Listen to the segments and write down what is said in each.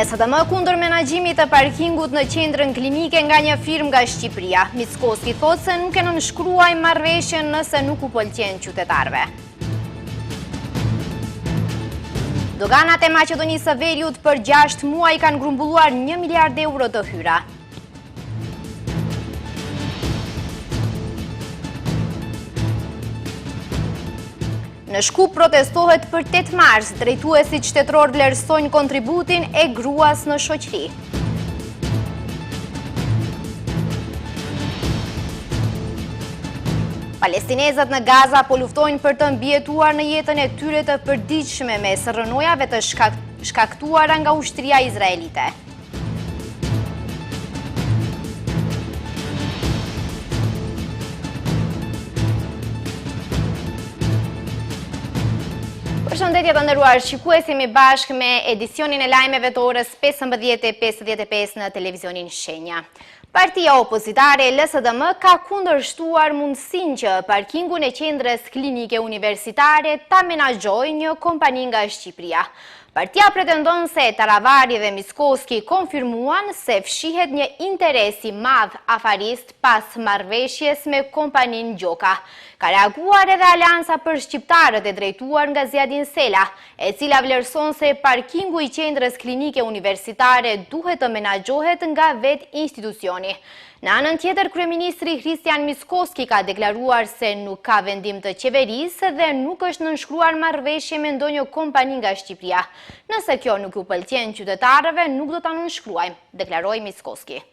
LSDM kundër menaxhimit të parkingut në qendrën klinike nga një firmë nga Shqipëria. Mickoski thotë se nuk e nënshkruaj marrëveshjen nëse nuk u pëlqen qytetarëve. Doganat e Maqedonisë së Veriut për 6 muaj kanë grumbulluar 1 miliard euro të hyra. Në Shkup protestohet për 8 mars, drejtuesit shtetëror vlerësojnë kontributin e gruas në shoqëri. Palestinezët në Gaza po luftojnë për të mbijetuar në jetën e tyre të përditshme mes rënojave të shkaktuara nga ushtria izraelite. Përshëndetje të nderuar shikues, jemi bashkë me edicionin e lajmeve të orës 15:55 në televizionin Shenja. Partia opozitare LSDM ka kundërshtuar mundësinë që parkingun e qendrës klinike universitare ta menaxhojë një kompani nga Shqipëria. Partia pretendon se Taravari dhe Mickoski konfirmuan se fshihet një interes i madh afarist pas marrëveshjes me kompaninë Gjoka. Ka reaguar edhe Aleanca për Shqiptarët e drejtuar nga Zjadin Sela, e cila vlerëson se parkingu i qendrës klinike universitare duhet të menaxhohet nga vetë institucioni. Në anën tjetër, kryeministri Kristian Mickoski ka deklaruar se nuk ka vendim të qeverisë dhe nuk është nënshkruar marrëveshje me ndonjë kompani nga Shqipëria. Nëse kjo nuk u pëlqen qytetarëve, nuk do ta nënshkruajmë, deklaroi Mickoski.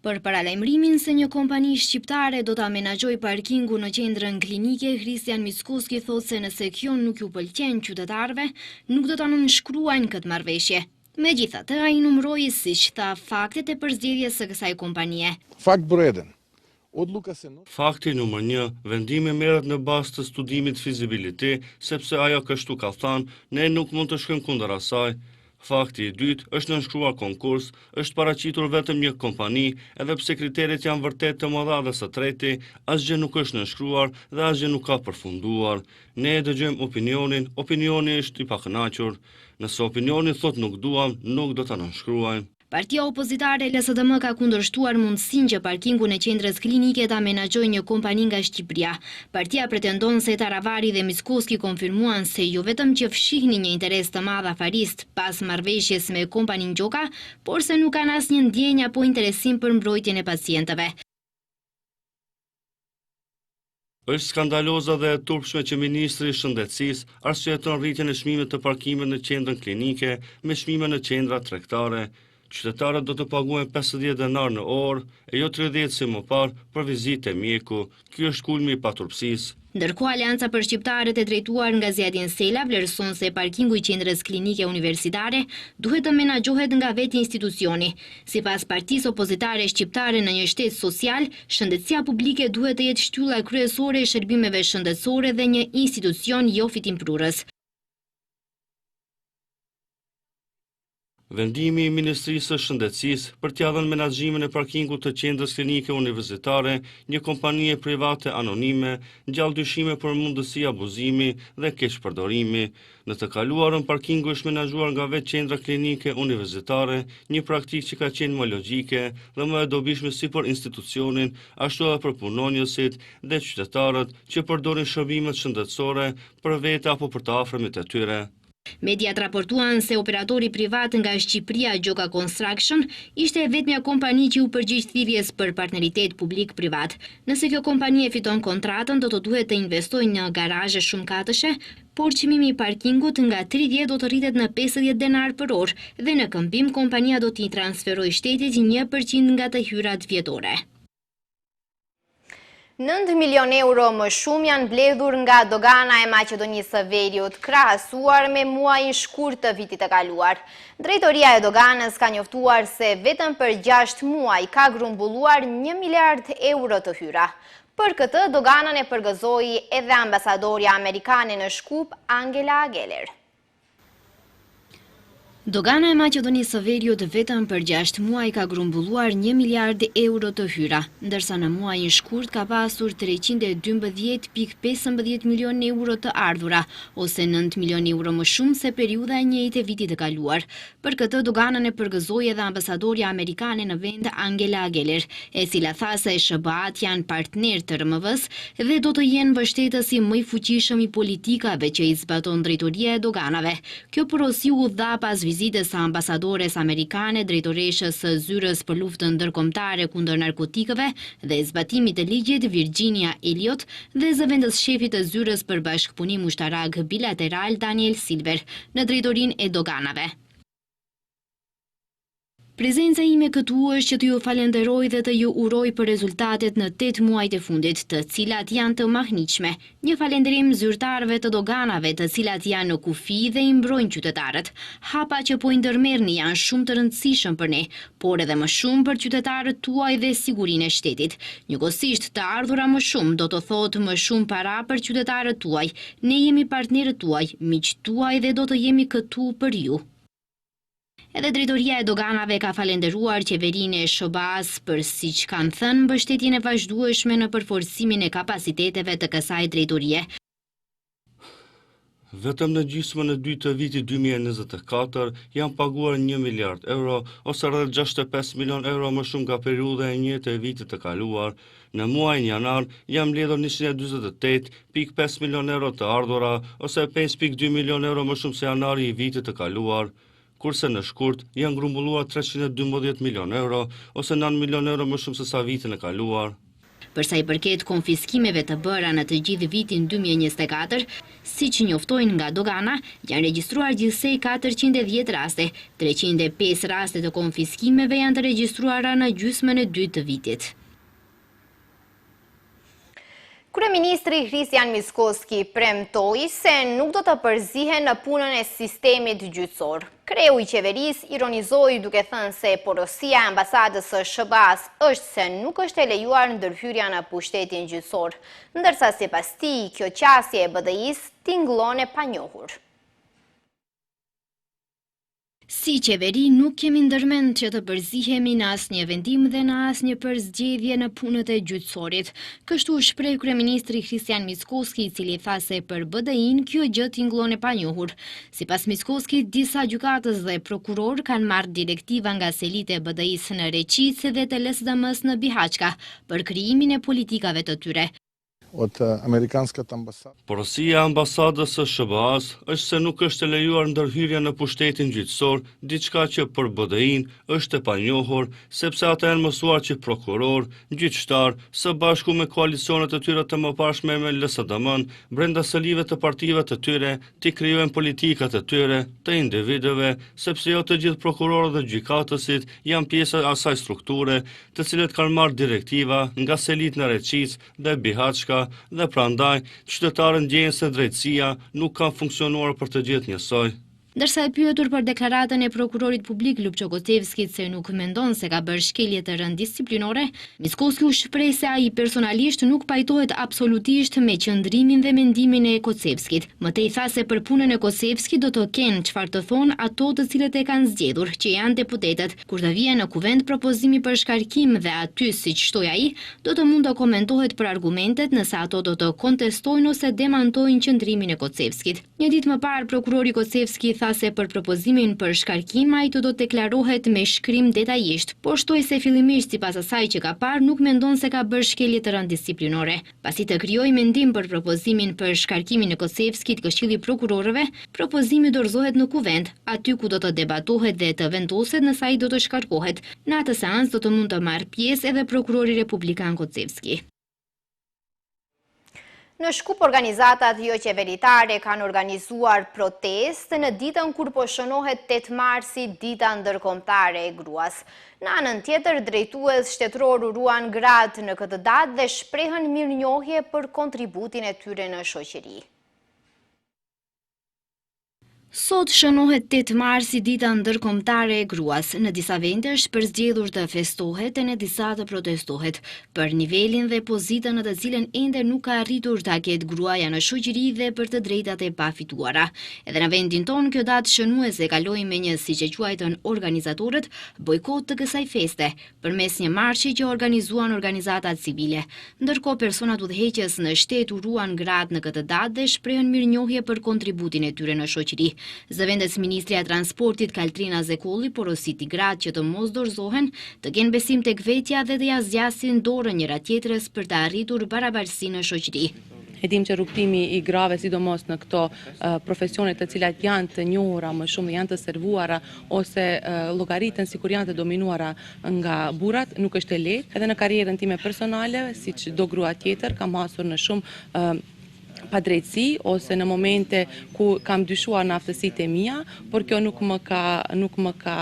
Për paralajmërimin se një kompani shqiptare do ta menaxhojë parkingu në qendrën klinike, Kristian Mickoski thotë se nëse kjo nuk ju pëlqen qytetarëve, nuk do ta nënshkruajnë këtë marrëveshje. Megjithatë, ai numëroi siç tha faktet e përzgjedhjes së kësaj kompanie. Fakt broj 1. Fakti numër 1, vendimi merret në bazë të studimit fizibiliti, sepse ajo kështu ka thënë, ne nuk mund të shkojmë kundër asaj. Fakti i dytë është nënshkruar konkurs, është paraqitur vetëm një kompani, edhe pse kriteret janë vërtet të mëdha dhe së treti, asgjë nuk është nënshkruar dhe asgjë nuk ka përfunduar. Ne dëgjojmë opinionin, opinioni është i pakënaqur. Nëse opinioni thot nuk duam, nuk do ta nënshkruajmë. Partia opozitare LSDM ka kundërshtuar mundësinë që parkingun e qendrës klinike ta menaxhojë një kompani nga Shqipëria. Partia pretendon se Taravari dhe Mickoski konfirmuan se jo vetëm që fshihnin një interes të madh afarist pas marrëveshjes me kompaninë Gjoka, por se nuk kanë asnjë ndjenjë apo interesim për mbrojtjen e pacientëve. Është skandaloza dhe e turpshme që Ministri i Shëndetësisë arsyeton rritjen e çmimeve të parkimit në qendrën klinike me çmime në qendra tregtare. Qytetarët do të paguajnë 50 denar në orë e jo 30 si më parë për vizitë e mjeku. Ky është kulmi i paturpsisë. Ndërkohë, Aleanca për Shqiptarët e drejtuar nga Zjadin Sela vlerëson se parkingu i qendrës klinike universitare duhet të menaxhohet nga vetë institucioni. Sipas partisë opozitare shqiptare në një shtet social, shëndetësia publike duhet të jetë shtylla kryesore e shërbimeve shëndetësore dhe një institucion jo fitimprurës. Vendimi i Ministrisë së Shëndetësisë për t'ia dhënë menaxhimin e parkingut të qendrës klinike universitare një kompanie private anonime ngjall dyshime për mundësi abuzimi dhe keqpërdorimi. Në të kaluarën parkingu është menaxhuar nga vetë qendra klinike universitare, një praktikë që ka qenë më logjike dhe më e dobishme si për institucionin, ashtu edhe për punonjësit dhe qytetarët që përdorin shërbimet shëndetësore për vete apo për të afërmit e tyre. Mediat raportuan se operatori privat nga Shqipëria Gjoka Construction ishte e vetmja kompani që u përgjigj thirrjes për partneritet publik-privat. Nëse kjo kompani e fiton kontratën, do të duhet të investojë në garazhe shumëkatëshe, por çmimi i parkingut nga 30 do të rritet në 50 denar për orë dhe në këmbim kompania do t'i transferojë shtetit 1% nga të hyrat vjetore. 9 milion euro më shumë janë mbledhur nga dogana e Maqedonisë së Veriut, krahasuar me muajin shkurt të vitit të kaluar. Drejtoria e doganës ka njoftuar se vetëm për 6 muaj ka grumbulluar 1 miliard euro të hyra. Për këtë, doganën e përgëzoi edhe ambasadorja amerikane në Shkup, Angela Geller. Dogana e Maqedonisë së Veriut vetëm për 6 muaj ka grumbulluar 1 miliard euro të hyra, ndërsa në muajin shkurt ka pasur 312.15 milion euro të ardhura, ose 9 milion euro më shumë se periudha e njëjtë e vitit të kaluar. Për këtë doganën e përgëzoi edhe ambasadorja amerikane në vend Angela Geller, e cila tha se SBA-t janë partner të RMV-s dhe do të jenë mbështetësi më i fuqishëm i politikave që i zbaton drejtoria e doganave. Kjo porosi u dha pas vizitës së ambasadores amerikane drejtoreshës së zyrës për luftën ndërkombëtare kundër narkotikëve dhe zbatimit të ligjit Virginia Elliott dhe zëvendës shefit të zyrës për bashkëpunim ushtarak bilateral Daniel Silver në drejtorinë e doganave. Prezenca ime këtu është që të ju falenderoj dhe të ju uroj për rezultatet në 8 muajt e fundit, të cilat janë të mahniqme. Një falenderim zyrtarëve të doganave, të cilat janë në kufi dhe i mbrojnë qytetarët. Hapa që po i ndërmerrni janë shumë të rëndësishëm për ne, por edhe më shumë për qytetarët tuaj dhe sigurinë e shtetit. Njëkohësisht, të ardhura më shumë do të thotë më shumë para për qytetarët tuaj. Ne jemi partnerët tuaj, miqtë tuaj dhe do të jemi këtu për ju. Edhe drejtoria e doganave ka falenderuar qeverinë e SBA-s për, siç kanë thënë, mbështetjen e vazhdueshme në përforcimin e kapaciteteve të kësaj drejtorie. Vetëm në gjysmën e dytë të vitit 2024 janë paguar 1 miliard euro, ose rreth 65 milion euro më shumë nga periudha e njëjtë e vitit të kaluar. Në muajin janar janë mbledhur 148.5 milion euro të ardhura, ose 5.2 milion euro më shumë se janari i vitit të kaluar, kurse në shkurt janë grumbulluar 312 milion euro, ose 9 milion euro më shumë se sa vitin e kaluar. Përsa i përket konfiskimeve të bëra në të gjithë vitin 2024, siç njoftojnë nga dogana, janë regjistruar gjithsej 410 raste, 305 raste të konfiskimeve janë të regjistruara në gjysmën e dytë të vitit. Kryeministri Christian Mickoski premtoi se nuk do të përzihen në punën e sistemit gjyqësor. Kreu i qeverisë ironizoi duke thënë se porosia e ambasadës së SBA-s është se nuk është e lejuar ndërhyrja në pushtetin gjyqësor, ndërsa sipas tij kjo qasje e BDI-s tingëllon e panjohur. Si qeveri nuk kemi ndërmend që të përzihemi në asnjë vendim dhe në asnjë përzgjedhje në punët e gjyqësorit. Kështu shpreh kryeministri Christian Mickoski, i cili tha se për BDI-n kjo gjë tingëllon e panjohur. Sipas Mickoskit, disa gjykatës dhe prokuror kanë marrë direktiva nga selitë e BDI-s në Reqicë dhe të LSDM-s në Bihaçka për krijimin e politikave të tyre. Porosia e ambasadës së SBA-s është se nuk është e lejuar ndërhyrja në pushtetin gjyqësor, diçka që për BDI-n është e panjohur, sepse ata janë mësuar që prokuror, gjyqtar, së bashku me koalicionet e tyre të mëparshme me LSDM-n, brenda selive të partive të tyre, t'i krijojnë politikat e tyre, të individëve, sepse jo të gjithë prokurorët dhe gjykatësit janë pjesë e asaj strukture, të cilët kanë marrë direktiva nga selitë në Reqicë dhe Bihaçka, dhe prandaj qytetarët ndjejnë se drejtësia nuk ka funksionuar për të gjithë njësoj. Ndërsa e pyetur për deklaratën e prokurorit publik Lupço Kocevskit se nuk mendon se ka bërë shkelje të rënd disiplinore, Mickoski u shpreh se ai personalisht nuk pajtohet absolutisht me qëndrimin dhe mendimin e Kocevskit. Mëtej tha se për punën e Kocevskit do të kenë çfarë të thonë ato të cilët e kanë zgjedhur, që janë deputetët, kur të vijë në kuvent propozimi për shkarkim dhe aty, siç shtoi ai, do të mund të komentohet për argumentet nëse ato do të kontestojnë ose demantojnë qëndrimin e Kocevskit. Një ditë më parë prokurori Kocevski tha se për propozimin për shkarkim ai do të deklarohet me shkrim detajisht, por shtoi se fillimisht sipas asaj që ka parë nuk mendon se ka bërë shkelje të rënd disiplinore. Pasi të krijoi mendim për propozimin për shkarkimin e Kocevskit Këshilli i Prokurorëve, propozimi dorëzohet në kuvent, aty ku do të debatohet dhe të vendoset nëse ai do të shkarkohet. Në atë seancë do të mund të marrë pjesë edhe prokurori republikan Kocevski. Në Shkup, organizatat jo qeveritare kanë organizuar protest në ditën kur po shënohet 8 marsi dita ndërkombëtare e gruas. Në anën tjetër, drejtues shtetëror uruan gratë në këtë datë dhe shprehën mirënjohje për kontributin e tyre në shoqëri. Sot shënohet 8 marsi dita ndërkombëtare e gruas. Në disa vende është përzgjedhur të festohet e në disa të protestohet për nivelin dhe pozitën në të cilën ende nuk ka arritur ta ketë gruaja në shoqëri dhe për të drejtat e pafituara. Edhe në vendin tonë kjo datë shënuese kaloi me një, siç e quajtën organizatorët, bojkot të kësaj feste, përmes një marshi që organizuan organizata civile. Ndërkohë personat udhëheqës në shtet uruan gratë në këtë datë dhe shprehën mirënjohje për kontributin e tyre në shoqëri. Zëvendës Ministria e Transportit Kaltrina Zekolli porositi gratë që të mos dorëzohen, të kenë besim tek vetja dhe të ja zgjasin dorën njëra tjetrës për të arritur barabartësi në shoqëri. E dim që rrugtimi i grave, sidomos në këto profesione të cilat janë të njohura më shumë dhe janë të servuara ose llogaritën sikur janë të dominuara nga burrat, nuk është e lehtë. Edhe në karrierën time personale, siç do grua tjetër, kam hasur në shumë padrejtësi ose në momente ku kam dyshuar në aftësitë e mia, por kjo nuk më ka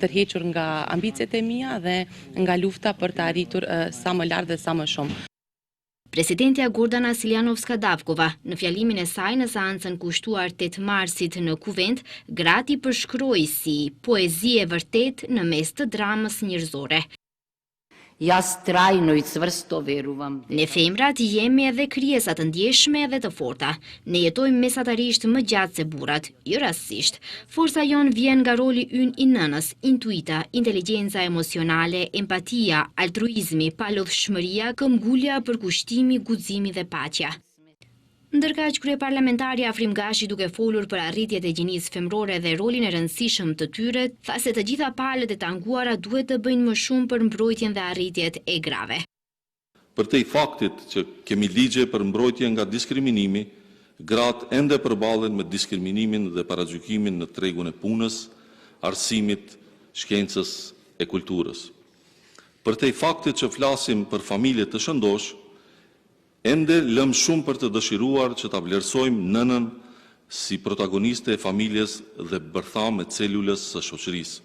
tërhequr nga ambicet e mia dhe nga lufta për të arritur sa më lart dhe sa më shumë. Presidentja Gordana Siljanovska-Davkova, në fjalimin e saj në seancën kushtuar 8 marsit në Kuvend, gratë i përshkroi si poezi e vërtet në mes të dramës njerëzore. Ja trajno i cvrsto veruvam. Ne femrat jemi edhe krijesat të ndjeshme edhe të forta. Ne jetojmë mesatarisht më gjatë se burrat, jo rastësisht. Forca jon vjen nga roli ynë i nënës, intuita, inteligjenca emocionale, empatia, altruizmi, palodhshmëria, këmbgulja, përkushtimi, guximi dhe paqja. Ndërkaq kryeparlamentari Afrim Gashi, duke folur për arritjet e gjinisë femrore dhe rolin e rëndësishëm të tyre, tha se të gjitha palët e tanguara duhet të bëjnë më shumë për mbrojtjen dhe arritjet e grave. Përtej faktit që kemi ligje për mbrojtje nga diskriminimi, gratë ende përballen me diskriminimin dhe paragjykimin në tregun e punës, arsimit, shkencës e kulturës. Përtej faktit që flasim për familje të shëndosh, ende lëm shumë për të dëshiruar që ta vlerësojmë nënën si protagoniste e familjes dhe bërtham e celulës së shoqërisë.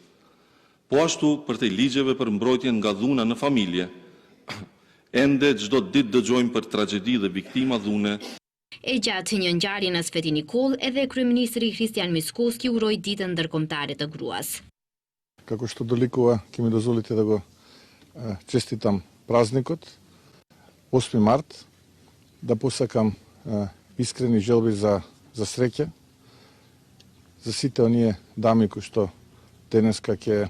Po ashtu për të ligjeve për mbrojtjen nga dhuna në familje, ende çdo ditë dëgjojmë për tragjedi dhe viktima dhune. E gjatë një ngjarje në Sveti Nikol, edhe kryeministri Kristian Mickoski uroi ditën ndërkombëtare të gruas. Како што доликува, ќе ми дозволите да го честитам празникот 8 март. Да посакам искрени желби за среќа, за сите оние дами кои што денеска ќе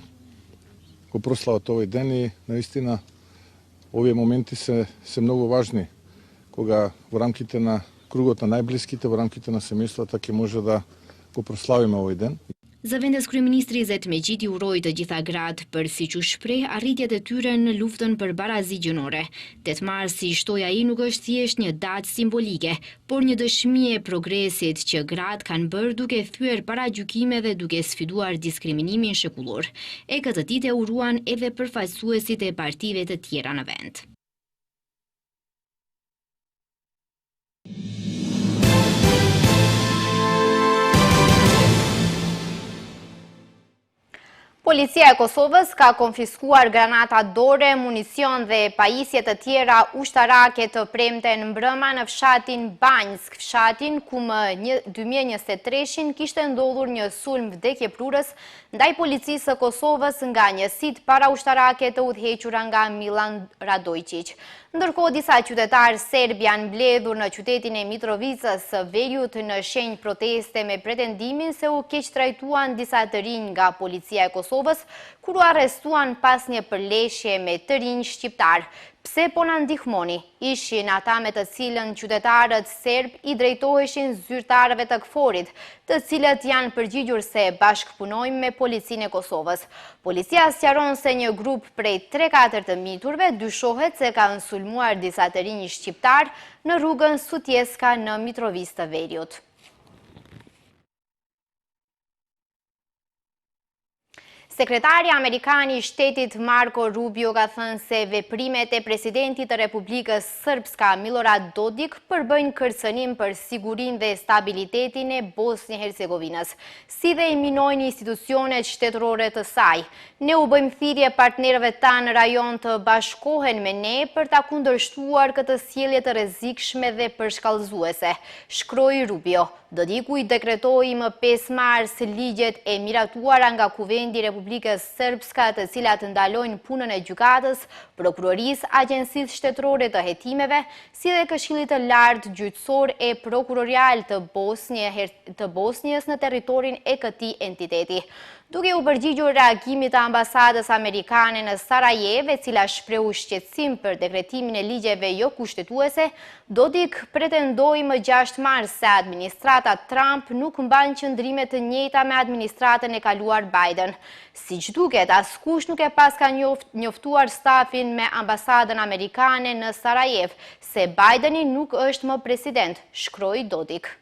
го прослават овој ден и наистина овие моменти се многу важни, кога во рамките на кругот на најблиските, во рамките на семејствата ќе може да го прославиме овој ден. Zëvendës kryeministri Zet Megjidi uroi të gjitha gratë për siç u shpreh arritjet e tyre në luftën për barazi gjinore. 8 marsi, shtoi ai, nuk është thjesht një datë simbolike, por një dëshmi e progresit që gratë kanë bërë duke thyer paragjykime dhe duke sfiduar diskriminimin shekullor. E këtë ditë e uruan edhe përfaqësuesit e partive të tjera në vend. Policia e Kosovës ka konfiskuar granata dore, municion dhe pajisje të tjera ushtarake të premten mbrëma në fshatin Banjsk, fshatin ku më 2023 kishte ndodhur një sulm vdekjeprurës ndaj policisë së Kosovës nga njësit para ushtarake të udhëhequra nga Milan Radojčić. Ndërkohë, disa qytetarë serb janë mbledhur në qytetin e Mitrovicës së Veriut në shenjë proteste me pretendimin se u keqtrajtuan disa të rinj nga policia e Kosovës, kur u arrestuan pas një përleshje me të rinj shqiptar. Pse po na ndihmoni? Ishin ata me të cilën qytetarët serb i drejtoheshin zyrtarëve të KFOR-it, të cilët janë përgjigjur se bashkëpunojnë me policinë e Kosovës. Policia sqaron se një grup prej 3-4 të miturve dyshohet se kanë sulmuar disa të rinj shqiptar në rrugën Sutjeska në Mitrovicë të Veriut. Sekretari Amerikan i Shtetit Marko Rubio ka thënë se veprimet e presidentit të Republikës Srpska Milorad Dodik përbëjnë kërcënim për sigurinë dhe stabilitetin e Bosnjë-Hercegovinës, si dhe i minojnë institucionet shtetërore të saj. Ne u bëjmë thirrje partnerëve tanë në rajon të bashkohen me ne për ta kundërshtuar këtë sjellje të rrezikshme dhe përshkallëzuese, shkroi Rubio. Dodiku i dekretoi më 5 mars ligjet e miratuara nga Kuvendi i Republikës Srpska, të cilat ndalojnë punën e gjykatës, prokurorisë, agjencisë shtetërore të hetimeve, si dhe Këshillit të Lartë gjyqësor e prokurorial të Bosnjës në territorin e këtij entiteti. Duke u përgjigjur reagimit të ambasadës amerikane në Sarajevo, e cila shprehu shqetësim për dekretimin e ligjeve jo kushtetuese, Dodik pretendoi më 6 mars se administrata Trump nuk mban qëndrime të njëjta me administratën e kaluar Biden. Siç duket, askush nuk e paska njoftuar stafin me ambasadën amerikane në Sarajevo se Bideni nuk është më president, shkroi Dodik.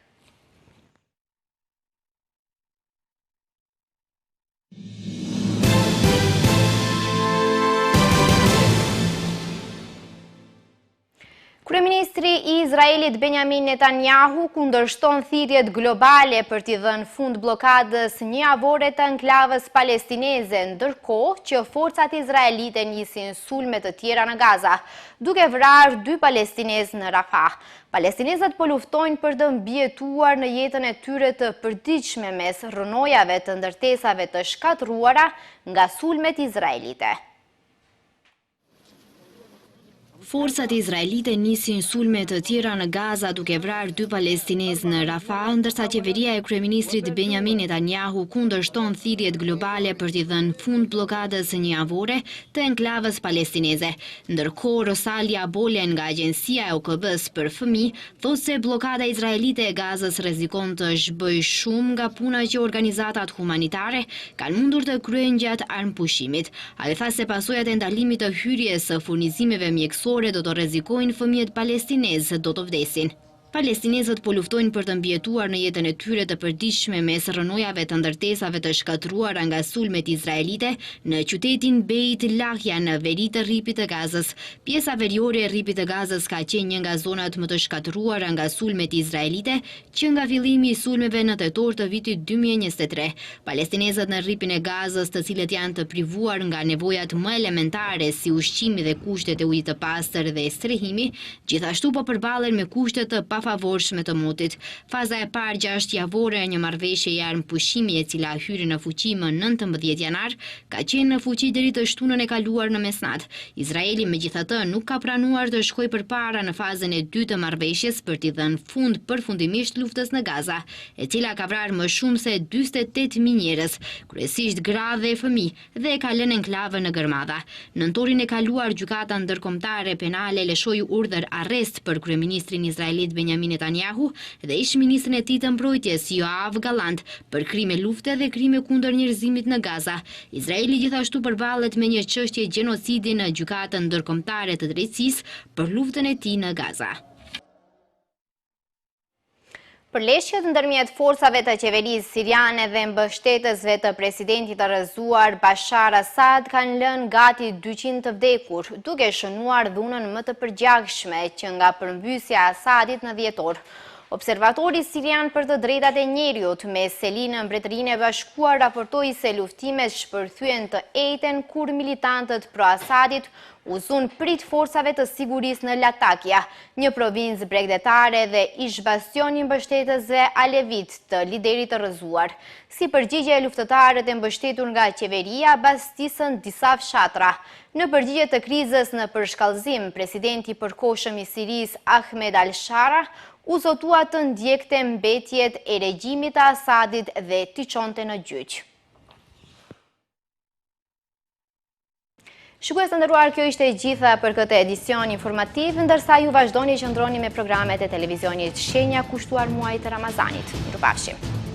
Kryeministri i Izraelit Benjamin Netanyahu kundërshton thirrjet globale për t'i dhënë fund bllokadës njëjavore të enklavës palestineze, ndërkohë që forcat izraelite nisin sulme të tjera në Gaza, duke vrarë 2 palestinezë në Rafah. Palestinezët po luftojnë për të mbijetuar në jetën e tyre të përditshme mes rrënojave të ndërtesave të shkatruara nga sulmet izraelite. Forcat izraelite nisin sulme të tjera në Gaza duke vrarë 2 palestinezë në Rafah, ndërsa qeveria e kryeministrit Benjamin Netanyahu kundërshton thirrjet globale për t'i dhënë fund bllokadës njëjavore të enklavës palestineze. Ndërkohë, Rosalia Bolen nga Agjencia e OKB-s për fëmijë thotë se bllokada izraelite e Gazës rrezikon të zhbëjë shumë nga puna që organizatat humanitare kanë mundur të kryejnë gjatë armpushimit. Ai tha se pasojat e ndalimit të hyrjes së furnizimeve mjekësore do të rrezikojnë fëmijët palestinezë, do të vdesin. Palestinezët po luftojnë për të mbijetuar në jetën e tyre të përditshme mes rrënojave të ndërtesave të shkatruara nga sulmet izraelite në qytetin Beit Lahja në veri të rripit të Gazës. Pjesa veriore e rripit të Gazës ka qenë një nga zonat më të shkatruara nga sulmet izraelite që nga fillimi i sulmeve në tetor të vitit 2023. Palestinezët në rripin e Gazës, të cilët janë të privuar nga nevojat më elementare si ushqimi dhe kushtet e ujit të pastër dhe strehimi, gjithashtu po përballen me kushte të favorshme të motit. Faza e parë 6 javore e një marrëveshje e armpushimi e cila hyri në fuqi më 19 janar, ka qenë në fuqi deri të shtunën e kaluar në mesnatë. Izraeli megjithatë nuk ka pranuar të shkojë përpara në fazën e dytë të marrëveshjes për t'i dhënë fund përfundimisht luftës në Gaza, e cila ka vrarë më shumë se 48.000 njerëz, kryesisht gra dhe fëmijë, dhe ka lënë enklavën në gërmadha. Nëntorin e kaluar, gjykata ndërkombëtare penale lëshoi urdhër arrest për kryeministrin izraelit Benjamin Netanyahu dhe ish-ministrin e tij të mbrojtjes Yoav Gallant për krime lufte dhe krime kundër njerëzimit në Gaza. Izraeli gjithashtu përballet me një çështje gjenocidi në gjykatën ndërkombëtare të drejtësisë për luftën e tij në Gaza. Përleshjet ndërmjet forcave të qeverisë siriane dhe mbështetësve të presidentit të rrëzuar Bashar Assad kanë lënë gati 200 të vdekur, duke shënuar dhunën më të përgjithshme që nga përmbysja e Assadit në dhjetor. Observatori sirian për të drejtat e njeriut me seli në Mbretërinë e Bashkuar raportoi se luftimet shpërthyen të ejten kur militantët pro-Assadit u zun prit forcave të sigurisë në Latakia, një provincë bregdetare dhe ish bastion i mbështetësve alevit të liderit të rrëzuar. Si përgjigje, luftëtarët e mbështetur nga qeveria bastisën disa fshatra. Në përgjigje të krizës në përshkallëzim, presidenti i përkohshëm i Sirisë Ahmed al-Shara u zotua të ndjekte mbetjet e regjimit të Assadit dhe t'i çonte në gjyq. Shikues të nderuar, kjo ishte e gjitha për këtë edicion informativ, ndërsa ju vazhdoni që ndroni me programet e televizionit Shenja kushtuar muajit të Ramazanit. Mirupafshim.